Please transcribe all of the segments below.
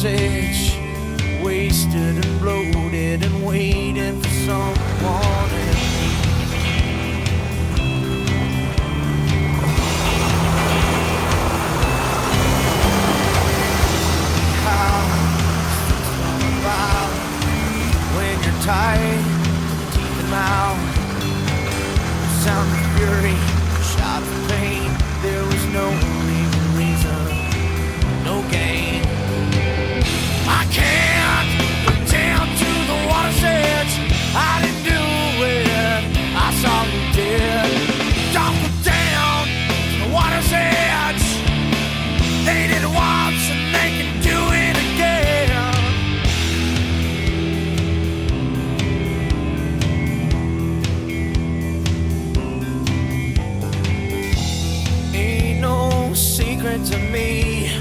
water's edge, wasted and bloated and waiting for someone else. When you're tight, teeth and mouth, sound of fury, shot of pain. There was no even reason, no gain. I can't go down to the water's edge. I didn't do it, I saw you did. Don't go down to the water's edge. They did it once and they can do it again. Ain't no secret to me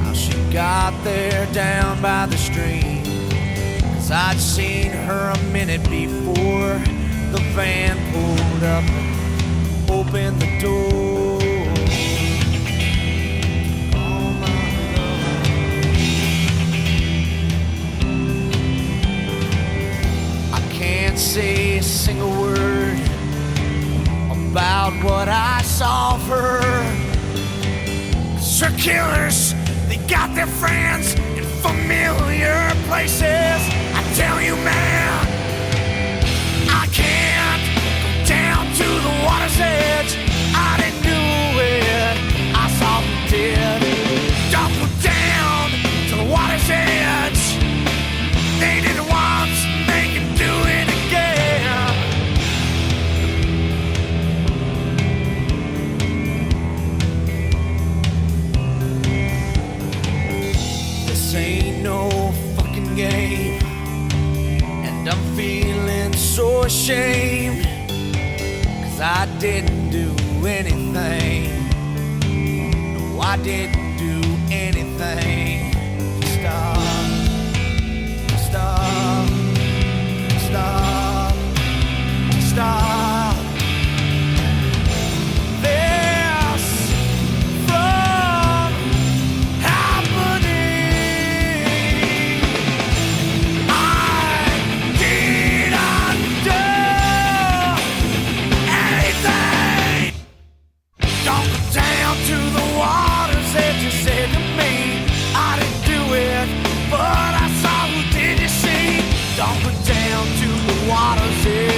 how she got there down by the stream, 'cause I'd seen her a minute before the van pulled up and opened the door. Oh, my love. I can't say a single word about what I saw of her, 'cause her killers, they got their friends in familiar places. I tell you, man, I can't go down to the water's edge. I didn't do it, I saw who did. Don't go down to the water's edge. They did it once, they can do it again. This ain't no fucking game, and I'm feeling so ashamed, 'cause I didn't do anything. No, I didn't do anything. Stop, stop, stop, stop. This from happening. I didn't do anything. Don't go down to the water's edge, you said to me. I didn't do it, but I saw who did, you see. Don't go down to the water's edge.